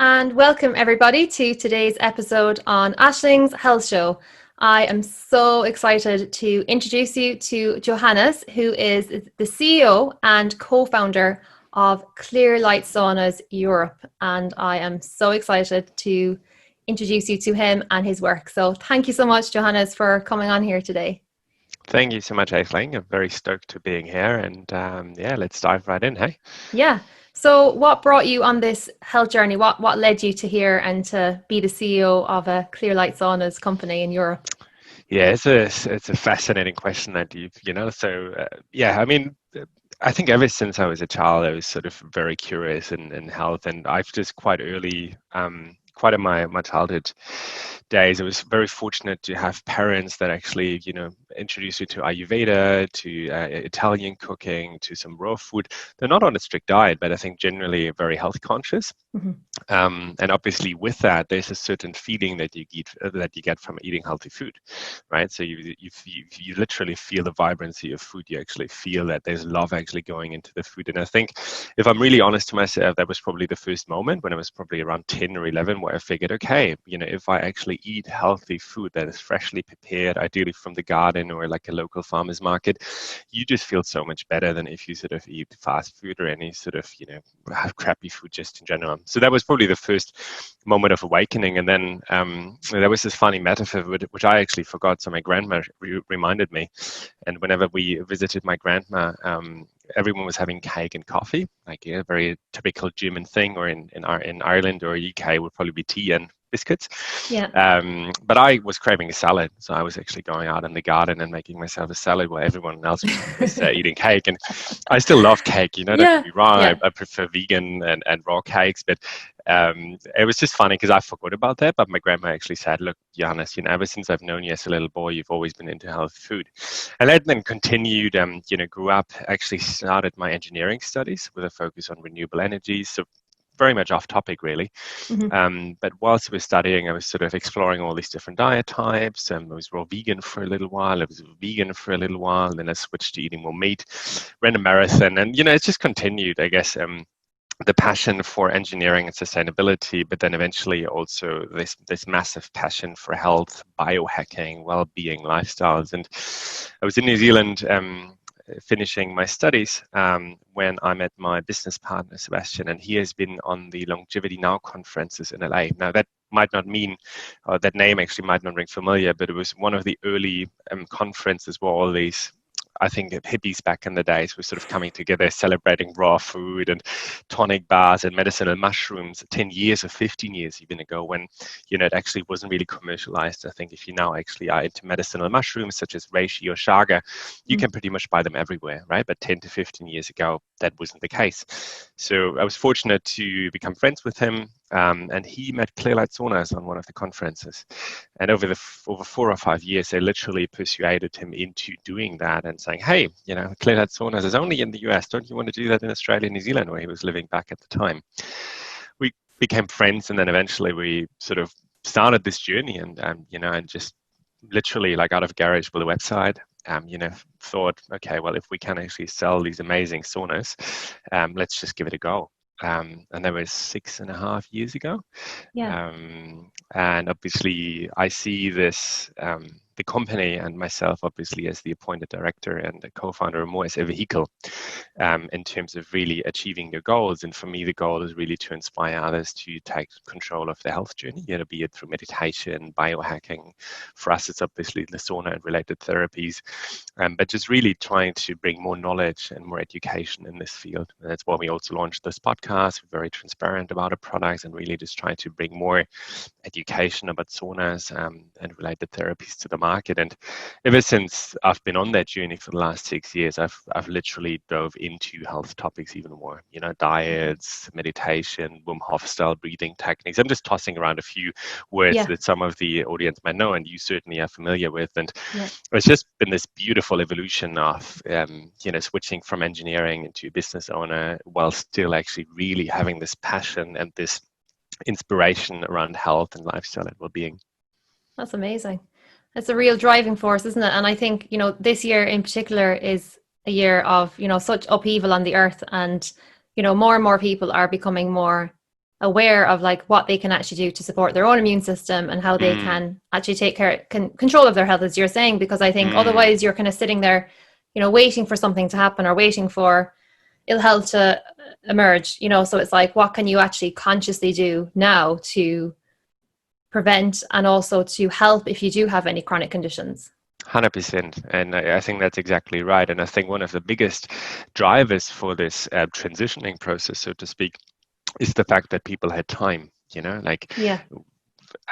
and welcome everybody to today's episode on Ashling's Health Show. I am so excited to introduce you to Johannes, who is the CEO and co-founder of Clear Light Saunas Europe. And I am so excited to introduce you to him and his work. So thank you so much, Johannes, for coming on here today. Thank you so much, Aisling. I'm very stoked to being here, and let's dive right in, hey? Yeah. So what brought you on this health journey? What led you to here and to be the CEO of a Clear Light Saunas company in Europe? Yeah, it's a fascinating question that I think ever since I was a child, I was sort of very curious in health, and I've just quite early, quite in my childhood days, I was very fortunate to have parents that actually, introduced me to Ayurveda, to Italian cooking, to some raw food. They're not on a strict diet, but I think generally very health conscious. Mm-hmm. And obviously, with that, there's a certain feeling that you get from eating healthy food, right? So you literally feel the vibrancy of food. You actually feel that there's love actually going into the food. And I think, if I'm really honest to myself, that was probably the first moment when I was probably around 10 or 11, where I figured, okay, if I actually eat healthy food that is freshly prepared, ideally from the garden or like a local farmer's market, you just feel so much better than if you sort of eat fast food or any sort of have crappy food just in general. So that was probably the first moment of awakening. And then there was this funny metaphor which I actually forgot, so my grandma reminded me. And whenever we visited my grandma, everyone was having cake and coffee, like a very typical German thing, or in Ireland or UK would probably be tea and biscuits. Yeah. But I was craving a salad, so I was actually going out in the garden and making myself a salad while everyone else was eating cake. And I still love cake, don't get me wrong. Yeah. I prefer vegan and raw cakes, but it was just funny because I forgot about that. But my grandma actually said, "Look, Johannes, ever since I've known you as a little boy, you've always been into healthy food." And that then continued. Grew up. Actually started my engineering studies with a focus on renewable energy. So very much off topic, really. Mm-hmm. But whilst I was studying, I was sort of exploring all these different diet types. I was raw vegan for a little while. I was vegan for a little while. And then I switched to eating more meat, ran a marathon. And, it's just continued, I guess, the passion for engineering and sustainability, but then eventually also this massive passion for health, biohacking, well-being, lifestyles. And I was in New Zealand finishing my studies when I met my business partner, Sebastian, and he has been on the Longevity Now conferences in LA. Now, that might not mean, that name actually might not ring familiar, but it was one of the early conferences where all these, I think, hippies back in the days were sort of coming together, celebrating raw food and tonic bars and medicinal mushrooms 10 years or 15 years even ago, when, it actually wasn't really commercialized. I think if you now actually are into medicinal mushrooms such as reishi or chaga, you can pretty much buy them everywhere, right? But 10 to 15 years ago, that wasn't the case. So I was fortunate to become friends with him. And he met Clear Light Saunas on one of the conferences. And over 4 or 5 years, they literally persuaded him into doing that and saying, hey, Clear Light Saunas is only in the US. Don't you want to do that in Australia and New Zealand, where he was living back at the time? We became friends, and then eventually we sort of started this journey and just literally, like, out of garage with a website, thought, okay, well, if we can actually sell these amazing saunas, let's just give it a go. And that was 6.5 years ago. Yeah. And obviously, I see this, the company and myself, obviously, as the appointed director and the co-founder, more as a vehicle in terms of really achieving their goals. And for me, the goal is really to inspire others to take control of their health journey, be it through meditation, biohacking. For us, it's obviously the sauna and related therapies, but just really trying to bring more knowledge and more education in this field. And that's why we also launched this podcast. We're very transparent about our products and really just trying to bring more education about saunas and related therapies to the market. And ever since I've been on that journey for the last 6 years, I've literally dove into health topics even more. Diets, meditation, Wim Hof style breathing techniques. I'm just tossing around a few words that some of the audience might know, and you certainly are familiar with. And it's just been this beautiful evolution of switching from engineering into a business owner, while still actually really having this passion and this inspiration around health and lifestyle and well-being. That's amazing. It's a real driving force, isn't it? And I think, this year in particular is a year of, such upheaval on the earth, and, more and more people are becoming more aware of like what they can actually do to support their own immune system and how they can actually take control of their health, as you're saying, because I think otherwise you're kind of sitting there, waiting for something to happen or waiting for ill health to emerge, so it's like, what can you actually consciously do now to prevent and also to help if you do have any chronic conditions? 100%, and I think that's exactly right. And I think one of the biggest drivers for this transitioning process, so to speak, is the fact that people had time. Like, yeah.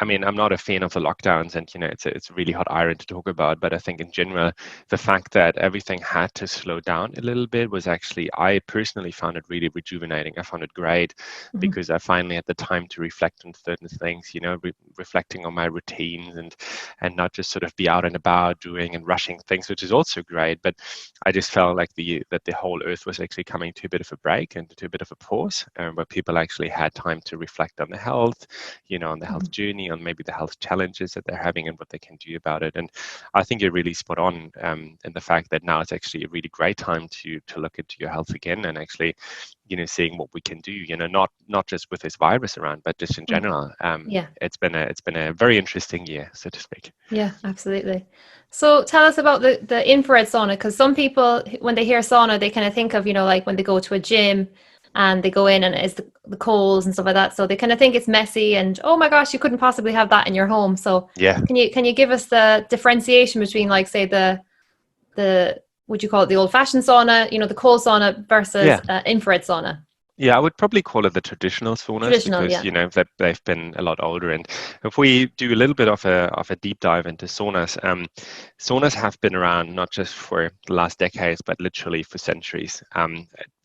I mean, I'm not a fan of the lockdowns, and it's a really hot iron to talk about. But I think in general, the fact that everything had to slow down a little bit was actually, I personally found it really rejuvenating. I found it great because I finally had the time to reflect on certain things. Reflecting on my routines and not just sort of be out and about doing and rushing things, which is also great. But I just felt like that the whole earth was actually coming to a bit of a break and to a bit of a pause, where people actually had time to reflect on the health, on the health journey, on maybe the health challenges that they're having and what they can do about it. And I think you're really spot on in the fact that now it's actually a really great time to look into your health again and actually, seeing what we can do, not just with this virus around, but just in general. It's been a very interesting year, so to speak. Yeah, absolutely. So tell us about the infrared sauna, because some people, when they hear sauna, they kind of think of, like when they go to a gym and they go in and it's the coals and stuff like that. So they kind of think it's messy and, oh my gosh, you couldn't possibly have that in your home. So yeah, can you give us the differentiation between, like, say, the would you call it the old fashioned sauna, the cold sauna versus infrared sauna? Yeah, I would probably call it the traditional saunas because that they've been a lot older. And if we do a little bit of a deep dive into saunas, saunas have been around not just for the last decades, but literally for centuries.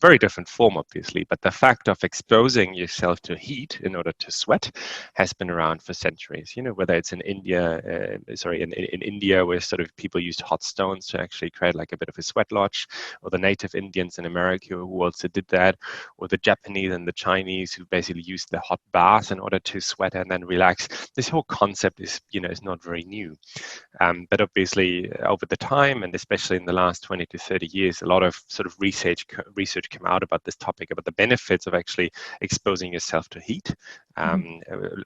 Very different form, obviously, but the fact of exposing yourself to heat in order to sweat has been around for centuries. Whether it's in India, in India, where sort of people used hot stones to actually create like a bit of a sweat lodge, or the native Indians in America who also did that, or the Japanese and the Chinese who basically used the hot bath in order to sweat and then relax. This whole concept is not very new. But obviously over the time, and especially in the last 20 to 30 years, a lot of sort of research came out about this topic, about the benefits of actually exposing yourself to heat,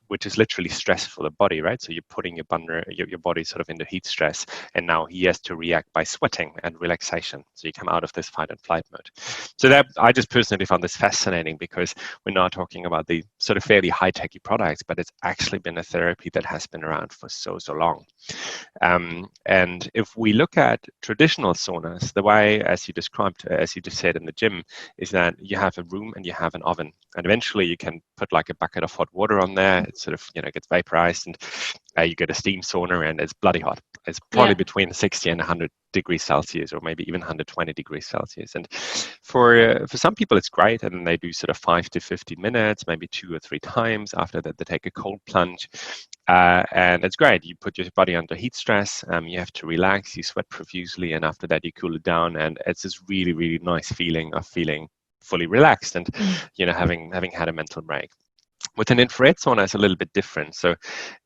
which is literally stress for the body, right? So you're putting your body sort of into heat stress, and now he has to react by sweating and relaxation. So you come out of this fight and flight mode. So that, I just personally found this fascinating, because we're not talking about the sort of fairly high-techy products, but it's actually been a therapy that has been around for so long. And if we look at traditional saunas, the way, as you described, as you just said in the gym, is that you have a room and you have an oven, and eventually you can put like a bucket of hot water on there. It sort of gets vaporized, and you get a steam sauna, and it's bloody hot. It's probably between 60 and 100 degrees Celsius, or maybe even 120 degrees Celsius. And for some people, it's great, and they do sort of 5 to 15 minutes, maybe 2 or 3 times. After that, they take a cold plunge. And it's great. You put your body under heat stress. You have to relax. You sweat profusely, and after that, you cool it down. And it's this really, really nice feeling of feeling fully relaxed and having had a mental break. With an infrared sauna, it's a little bit different. So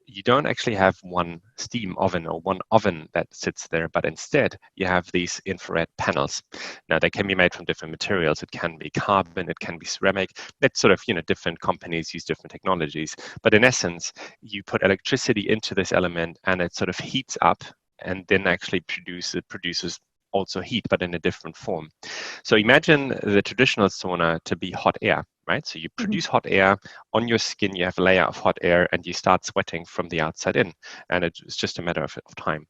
you don't actually have one steam oven or one oven that sits there, but instead you have these infrared panels. Now, they can be made from different materials. It can be carbon, it can be ceramic. It's sort of, different companies use different technologies. But in essence, you put electricity into this element, and it sort of heats up, and then actually produces also heat, but in a different form. So imagine the traditional sauna to be hot air, right? So you produce hot air on your skin, you have a layer of hot air, and you start sweating from the outside in. And it's just a matter of time.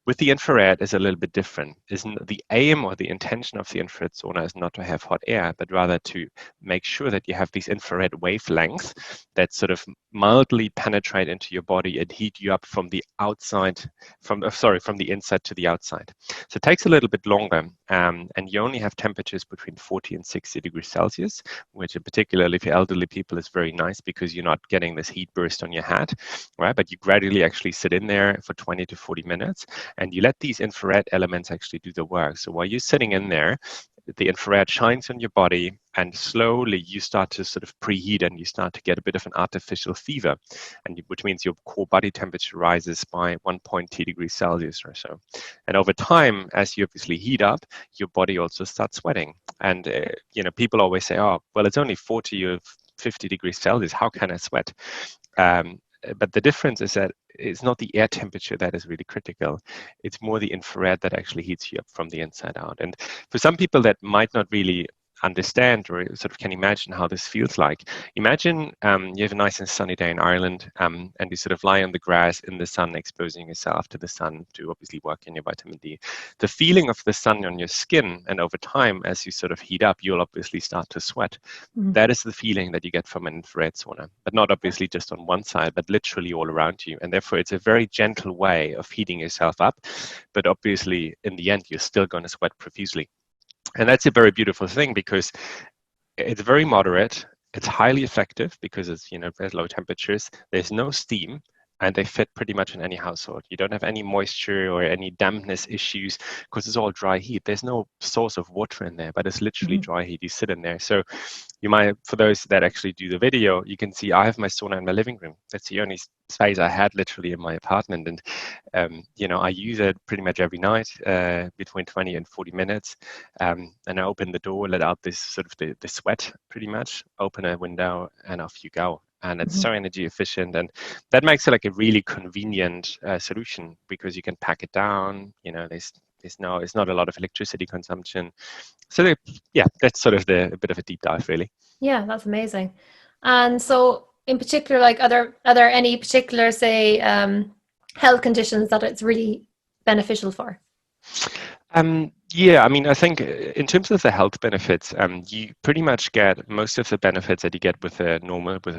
With the infrared, it's a little bit different. Isn't the aim or the intention of the infrared sauna is not to have hot air, but rather to make sure that you have these infrared wavelengths that sort of mildly penetrate into your body and heat you up from the outside, from the inside to the outside. So it takes a little bit longer, and you only have temperatures between 40 and 60 degrees Celsius, which particularly for elderly people is very nice, because you're not getting this heat burst on your head, right? But you gradually actually sit in there for 20 to 40 minutes, and you let these infrared elements actually do the work. So while you're sitting in there, the infrared shines on your body, and slowly you start to sort of preheat, and you start to get a bit of an artificial fever, which means your core body temperature rises by 1.2 degrees Celsius or so. And over time, as you obviously heat up, your body also starts sweating. And people always say, oh, well, it's only 40 or 50 degrees Celsius. How can I sweat? But the difference is that it's not the air temperature that is really critical. It's more the infrared that actually heats you up from the inside out. And for some people that might not really understand or sort of can imagine how this feels like. Imagine you have a nice and sunny day in Ireland, and you sort of lie on the grass in the sun, exposing yourself to the sun to obviously work in your vitamin D. The feeling of the sun on your skin, and over time, as you sort of heat up, you'll obviously start to sweat. Mm-hmm. That is the feeling that you get from an infrared sauna, but not obviously just on one side, but literally all around you. And therefore, it's a very gentle way of heating yourself up. But obviously, in the end, you're still going to sweat profusely. And that's a very beautiful thing because it's very moderate. It's highly effective because it's, there's low temperatures. There's no steam, and they fit pretty much in any household. You don't have any moisture or any dampness issues because it's all dry heat. There's no source of water in there, but it's literally dry heat. You sit in there. So you might, for those that actually do the video, you can see I have my sauna in my living room. That's the only space I had literally in my apartment. And, I use it pretty much every night, between 20 and 40 minutes. And I open the door, let out this sort of the sweat pretty much, open a window, and off you go. And it's so energy efficient, and that makes it like a really convenient solution because you can pack it down. It's not a lot of electricity consumption. So that's sort of a bit of a deep dive, really. Yeah, that's amazing. And so, in particular, like, are there any particular, say, health conditions that it's really beneficial for? Yeah, I mean, I think in terms of the health benefits, you pretty much get most of the benefits that you get with a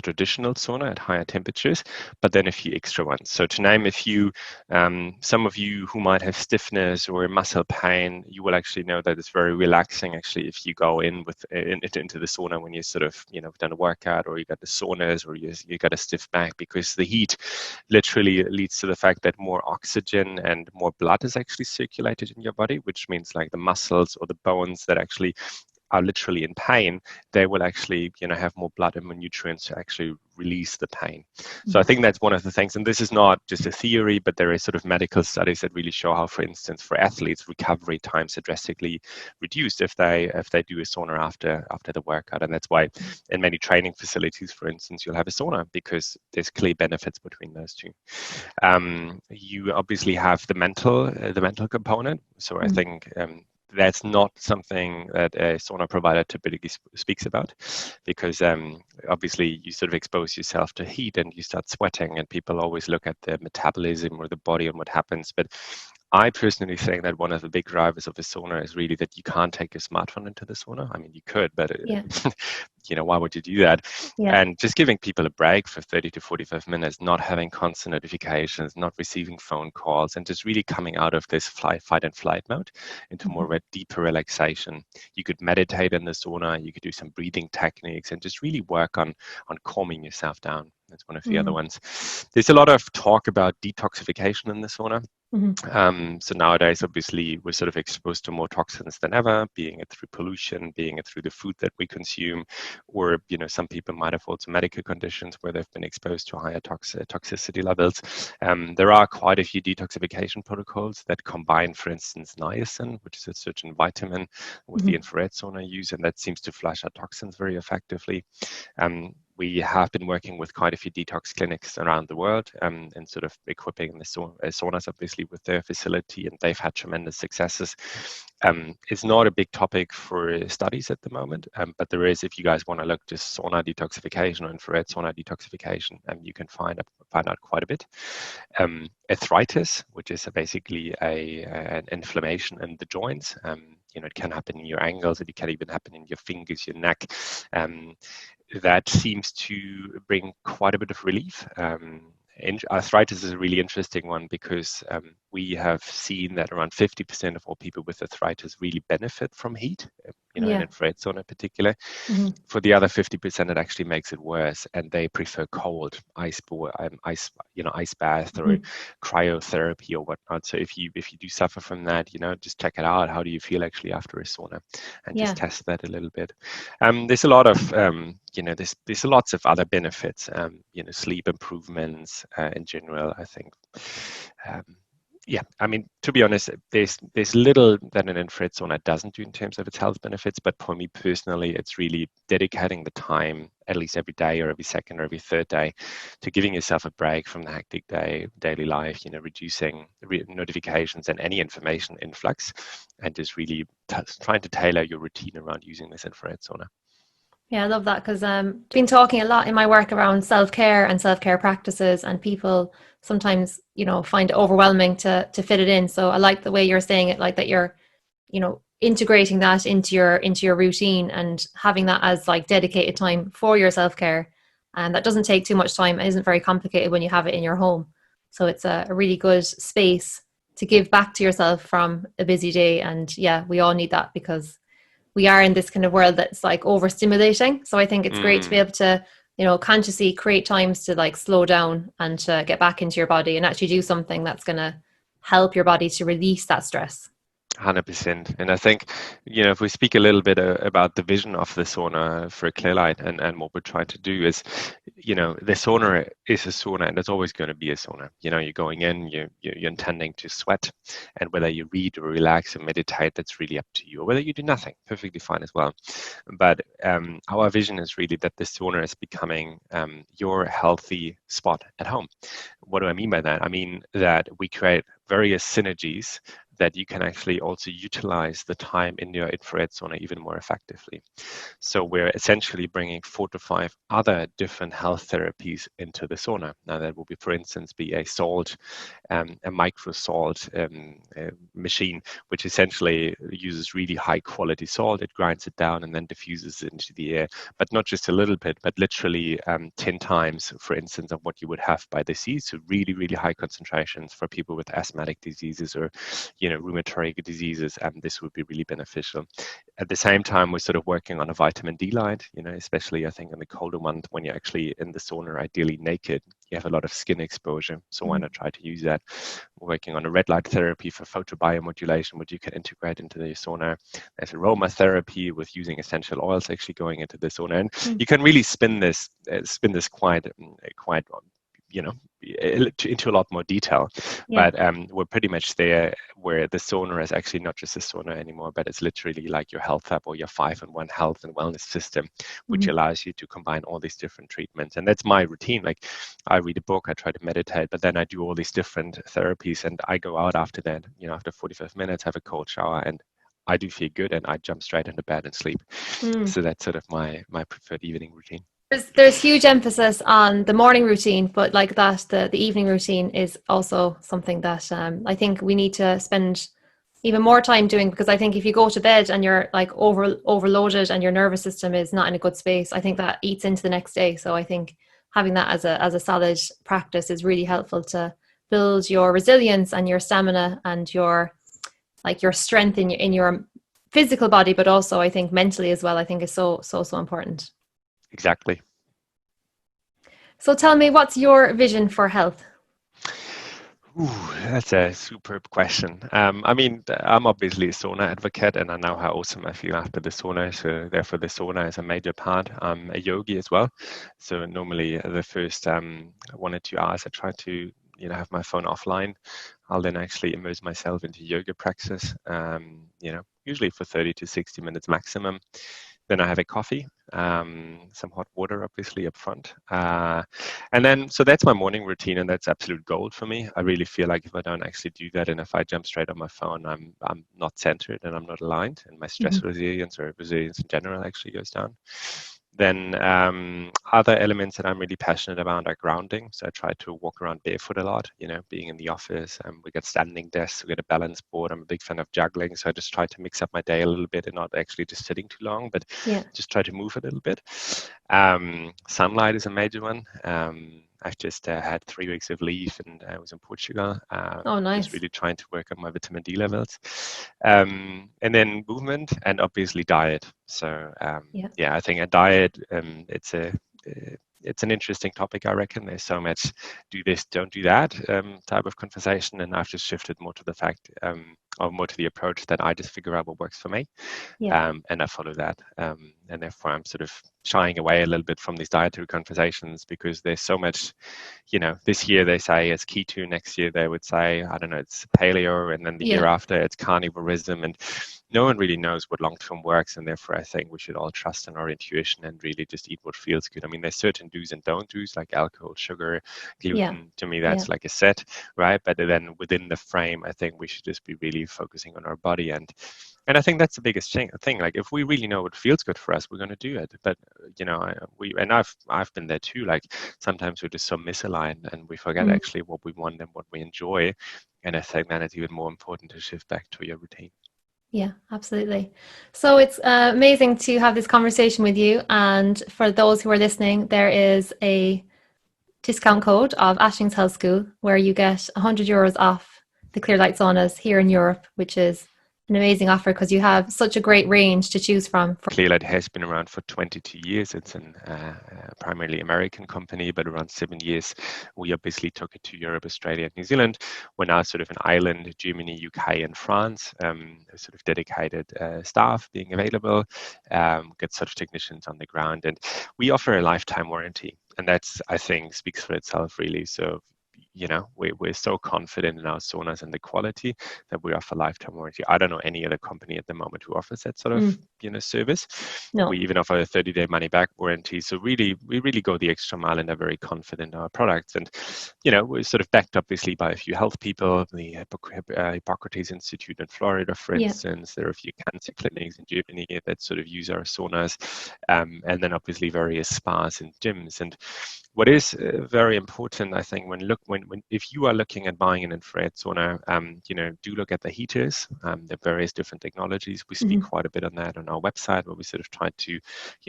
traditional sauna at higher temperatures, but then a few extra ones. So to name a few, some of you who might have stiffness or muscle pain, you will actually know that it's very relaxing actually if you go into the sauna when you sort of, done a workout, or you got the soreness, or you got a stiff back, because the heat literally leads to the fact that more oxygen and more blood is actually circulated in your body, which means like the muscles or the bones that actually are literally in pain, they will actually, have more blood and more nutrients to actually release the pain. So I think that's one of the things, and this is not just a theory, but there is sort of medical studies that really show how, for instance, for athletes, recovery times are drastically reduced if they do a sauna after the workout. And that's why in many training facilities, for instance, you'll have a sauna, because there's clear benefits between those two. You obviously have the mental component. So I think that's not something that a sauna provider typically speaks about, because obviously you sort of expose yourself to heat and you start sweating, and people always look at the metabolism or the body and what happens. But I personally think that one of the big drivers of a sauna is really that you can't take your smartphone into the sauna. I mean, you could, but why would you do that? Yeah. And just giving people a break for 30 to 45 minutes, not having constant notifications, not receiving phone calls, and just really coming out of this fight and flight mode into more of a deeper relaxation. You could meditate in the sauna, you could do some breathing techniques, and just really work on calming yourself down. That's one of the other ones. There's a lot of talk about detoxification in the sauna. So nowadays, obviously, we're sort of exposed to more toxins than ever, being it through pollution, being it through the food that we consume, or, some people might have also medical conditions where they've been exposed to higher toxicity levels. There are quite a few detoxification protocols that combine, for instance, niacin, which is a certain vitamin, with the infrared sauna use, and that seems to flush out toxins very effectively. We have been working with quite a few detox clinics around the world, and sort of equipping the saunas, obviously, with their facility, and they've had tremendous successes. It's not a big topic for studies at the moment, but there is, if you guys want to look, just sauna detoxification or infrared sauna detoxification, you can find out quite a bit. Arthritis, which is basically an inflammation in the joints. It can happen in your ankles, and it can even happen in your fingers, your neck. That seems to bring quite a bit of relief. Arthritis is a really interesting one, because we have seen that around 50% of all people with arthritis really benefit from heat, in infrared sauna in particular. For the other 50%, it actually makes it worse, and they prefer cold, ice bath or cryotherapy or whatnot. So if you do suffer from that, just check it out. How do you feel actually after a sauna, and just test that a little bit. There's a lot of there's lots of other benefits. Sleep improvements in general, I think. Yeah, I mean, to be honest, there's little that an infrared sauna doesn't do in terms of its health benefits, but for me personally, it's really dedicating the time, at least every day or every second or every third day, to giving yourself a break from the hectic daily life, reducing notifications and any information influx, and just really trying to tailor your routine around using this infrared sauna. Yeah, I love that because I've been talking a lot in my work around self-care and self-care practices, and people sometimes, find it overwhelming to fit it in. So I like the way you're saying it, like that you're, integrating that into your routine and having that as like dedicated time for your self-care. And that doesn't take too much time. It isn't very complicated when you have it in your home. So it's a really good space to give back to yourself from a busy day. And yeah, we all need that because we are in this kind of world that's like overstimulating. So I think it's great to be Mm. able to, consciously create times to like slow down and to get back into your body and actually do something that's going to help your body to release that stress. 100%. And I think, if we speak a little bit about the vision of the sauna for Clearlight and what we're trying to do is, the sauna is a sauna and it's always going to be a sauna. You're going in, you're intending to sweat, and whether you read or relax or meditate, that's really up to you. Or whether you do nothing, perfectly fine as well. But our vision is really that the sauna is becoming your healthy spot at home. What do I mean by that? I mean that we create various synergies that you can actually also utilize the time in your infrared sauna even more effectively. So we're essentially bringing 4 to 5 other different health therapies into the sauna. Now that will be, for instance, be a salt, a micro salt machine, which essentially uses really high quality salt. It grinds it down and then diffuses it into the air, but not just a little bit, but literally 10 times, for instance, of what you would have by the sea. So really, really high concentrations for people with asthmatic diseases or rheumatoid diseases, and this would be really beneficial. At the same time, we're sort of working on a vitamin D light, especially I think in the colder month when you're actually in the sauna, ideally naked, you have a lot of skin exposure. So why not try to use that? We're working on a red light therapy for photobiomodulation, which you can integrate into the sauna. There's aromatherapy with using essential oils actually going into the sauna, and you can really spin this quite into a lot more detail. Yeah. But we're pretty much there where the sauna is actually not just a sauna anymore, but it's literally like your health hub or your 5-in-1 health and wellness system, which allows you to combine all these different treatments. And that's my routine. Like I read a book, I try to meditate, but then I do all these different therapies and I go out after that, after 45 minutes, have a cold shower, and I do feel good and I jump straight into bed and sleep. So that's sort of my preferred evening routine. There's huge emphasis on the morning routine, but like that, the evening routine is also something that I think we need to spend even more time doing, because I think if you go to bed and you're like overloaded and your nervous system is not in a good space, I think that eats into the next day. So I think having that as a solid practice is really helpful to build your resilience and your stamina and your strength in your physical body, but also I think mentally as well. I think is so important. Exactly. So tell me, what's your vision for health? Ooh, that's a superb question. I mean, I'm obviously a sauna advocate, and I know how awesome I feel after the sauna. So therefore, the sauna is a major part. I'm a yogi as well. So normally, the first 1 or 2 hours, I try to have my phone offline. I'll then actually immerse myself into yoga practice. Usually for 30 to 60 minutes maximum. Then I have a coffee, some hot water, obviously, up front. And then, so that's my morning routine, and that's absolute gold for me. I really feel like if I don't actually do that, and if I jump straight on my phone, I'm not centered and I'm not aligned, and my stress resilience or resilience in general actually goes down. Then other elements that I'm really passionate about are grounding. So I try to walk around barefoot a lot, being in the office. We got standing desks, we got a balance board. I'm a big fan of juggling. So I just try to mix up my day a little bit and not actually just sitting too long, but just try to move a little bit. Sunlight is a major one. I've just had 3 weeks of leave and I was in Portugal. Oh, nice. Just really trying to work on my vitamin D levels. And then movement and obviously diet. So I think a diet, it's an interesting topic, I reckon. There's so much do this, don't do that type of conversation. And I've just shifted more to the fact or more to the approach that I just figure out what works for me. And I follow that. and therefore I'm sort of shying away a little bit from these dietary conversations because there's so much, this year they say it's keto, next year they would say, I don't know, it's paleo, and then the year after it's carnivorism, and no one really knows what long-term works, and therefore I think we should all trust in our intuition and really just eat what feels good. I mean, there's certain do's and don't do's, like alcohol, sugar, gluten. To me, that's like a set, right? But then within the frame, I think we should just be really focusing on our body, and I think that's the biggest thing. Like, if we really know what feels good for us, we're going to do it. But I've been there too. Like, sometimes we're just so misaligned and we forget actually what we want and what we enjoy. And I think then it's even more important to shift back to your routine. Yeah, absolutely. So it's amazing to have this conversation with you. And for those who are listening, there is a discount code of Ashling's Health School where you get €100 off the Clear Light saunas here in Europe, which is an amazing offer because you have such a great range to choose from. Clearlight has been around for 22 years. It's a primarily American company, but around 7 years we obviously took it to Europe, Australia, and New Zealand. We're now sort of in Ireland, Germany, UK, and France. Sort of dedicated staff being available, get sort of technicians on the ground, and we offer a lifetime warranty, and that's, I think, speaks for itself really. So we're so confident in our saunas and the quality that we offer lifetime warranty. I don't know any other company at the moment who offers that sort of service. No. We even offer a 30-day money-back warranty. So we really go the extra mile and are very confident in our products. And we're sort of backed obviously by a few health people, the Hippocrates Institute in Florida, for instance. There are a few cancer clinics in Germany that sort of use our saunas, and then obviously various spas and gyms. And what is very important, I think, when if you are looking at buying an infrared sauna, do look at the heaters, the various different technologies. We speak quite a bit on that on our website, where we sort of try to,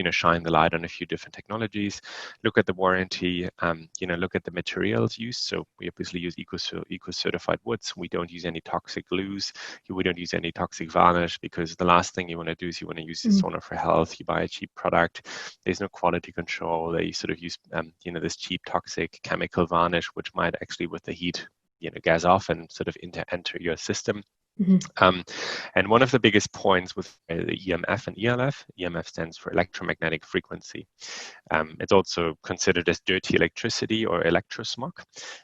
shine the light on a few different technologies. Look at the warranty. Look at the materials used. So we obviously use eco-certified woods. We don't use any toxic glues. We don't use any toxic varnish, because the last thing you want to do is you want to use the sauna for health. You buy a cheap product. There's no quality control. They sort of use, this cheap toxic chemical varnish, which might actually, with the heat, gas off and sort of enter your system. And one of the biggest points with the EMF and ELF, EMF stands for electromagnetic frequency. It's also considered as dirty electricity or electrosmog.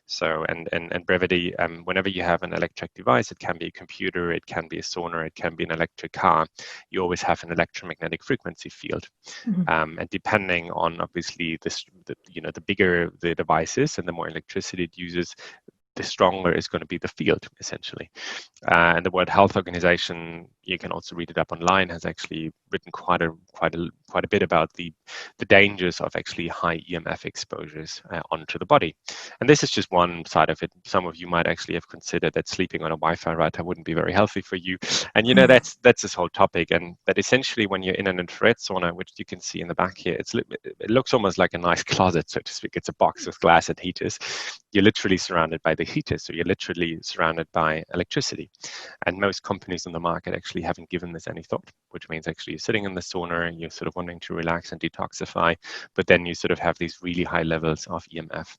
So, and brevity, whenever you have an electric device, it can be a computer, it can be a sauna, it can be an electric car, you always have an electromagnetic frequency field. And depending on, obviously, the bigger the device is and the more electricity it uses, the stronger is going to be the field, essentially. And the World Health Organization, you can also read it up online, has actually written quite a bit about the dangers of actually high EMF exposures onto the body. And this is just one side of it. Some of you might actually have considered that sleeping on a Wi-Fi router wouldn't be very healthy for you. And that's this whole topic. And that essentially, when you're in an infrared sauna, which you can see in the back here, it looks almost like a nice closet, so to speak. It's a box with glass and heaters. You're literally surrounded by the heaters, so you're literally surrounded by electricity. And most companies on the market actually haven't given this any thought, which means actually you're sitting in the sauna and you're sort of wanting to relax and detoxify, but then you sort of have these really high levels of EMF.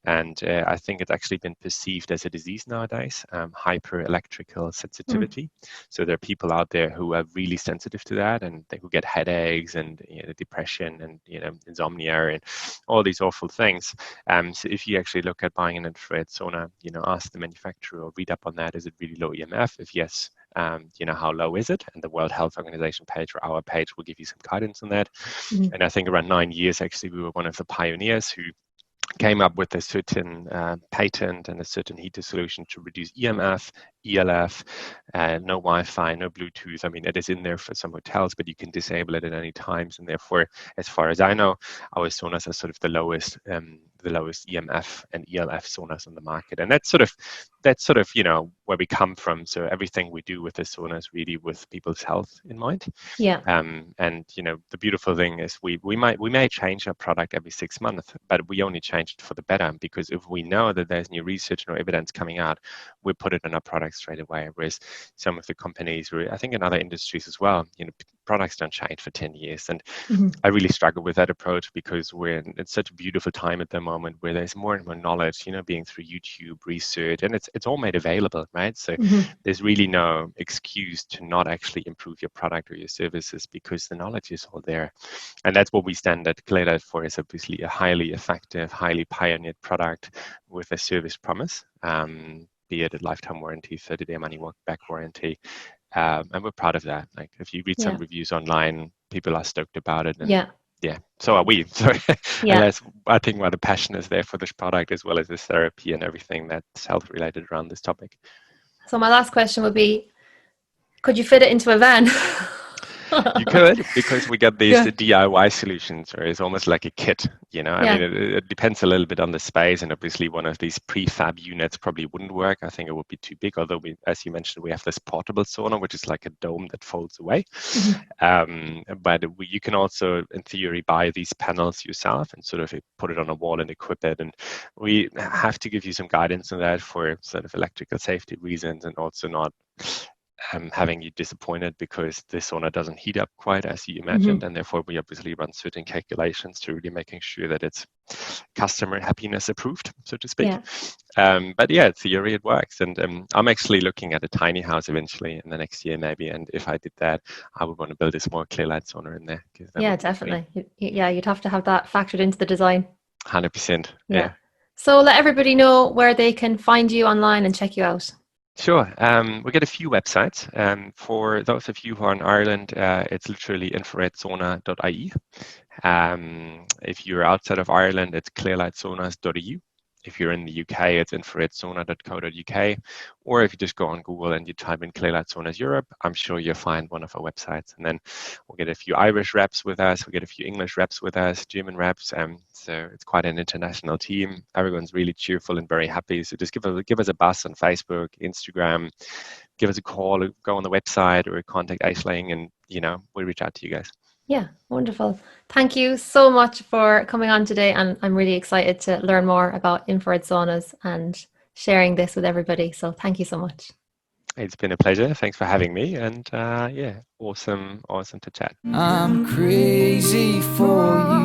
And I think it's actually been perceived as a disease nowadays, hyper-electrical sensitivity. So there are people out there who are really sensitive to that, and who get headaches and depression and insomnia and all these awful things. So if you actually look at buying an infrared sauna, ask the manufacturer or read up on that. Is it really low EMF? If yes, how low is it? And the World Health Organization page or our page will give you some guidance on that. And I think around 9 years, actually, we were one of the pioneers who came up with a certain patent and a certain heater solution to reduce EMF, ELF, no Wi-Fi, no Bluetooth. I mean, it is in there for some hotels, but you can disable it at any times. And therefore, as far as I know, our saunas are sort of the lowest EMF and ELF saunas on the market. And that's sort of where we come from. So everything we do with the sauna is really with people's health in mind. Yeah. And the beautiful thing is we may change our product every 6 months, but we only change it for the better, because if we know that there's new research, no evidence coming out, we put it in our products straight away. Whereas some of the companies, I think in other industries as well, products don't change for 10 years. And I really struggle with that approach because it's such a beautiful time at the moment where there's more and more knowledge, being through YouTube research, and it's all made available, right? So there's really no excuse to not actually improve your product or your services because the knowledge is all there. And that's what we stand at Clearlight for, is obviously a highly effective, highly pioneered product with a service promise, be it a lifetime warranty, 30-day money back warranty. And we're proud of that. Like, if you read some reviews online, people are stoked about it. And so are we. So and that's, I think, why the passion is there for this product, as well as this therapy and everything that's health related around this topic. So my last question would be, could you fit it into a van? You could, because we got these DIY solutions, or it's almost like a kit, I mean, it depends a little bit on the space, and obviously one of these prefab units probably wouldn't work. I think it would be too big, although as you mentioned, we have this portable sauna, which is like a dome that folds away. But you can also, in theory, buy these panels yourself and sort of put it on a wall and equip it. And we have to give you some guidance on that for sort of electrical safety reasons, and also not having you disappointed because the sauna doesn't heat up quite as you imagined, and therefore we obviously run certain calculations to really making sure that it's customer happiness approved, so to speak. But in theory it works, and I'm actually looking at a tiny house eventually in the next year maybe, and if I did that, I would want to build a small Clearlight sauna in there. Definitely. You'd have to have that factored into the design. 100%. So let everybody know where they can find you online and check you out. Sure. We get a few websites. For those of you who are in Ireland, it's literally infraredsauna.ie. If you're outside of Ireland, it's clearlightsaunas.eu. If you're in the UK, it's infraredsauna.co.uk. Or if you just go on Google and you type in Clearlight Saunas Europe, I'm sure you'll find one of our websites. And then we'll get a few Irish reps with us, we'll get a few English reps with us, German reps. So it's quite an international team. Everyone's really cheerful and very happy. So just give us a buzz on Facebook, Instagram, give us a call, go on the website, or contact Aisling, and we'll reach out to you guys. Yeah, wonderful. Thank you so much for coming on today, and I'm really excited to learn more about infrared saunas and sharing this with everybody. So thank you so much. It's been a pleasure. Thanks for having me, and awesome to chat. I'm crazy for you.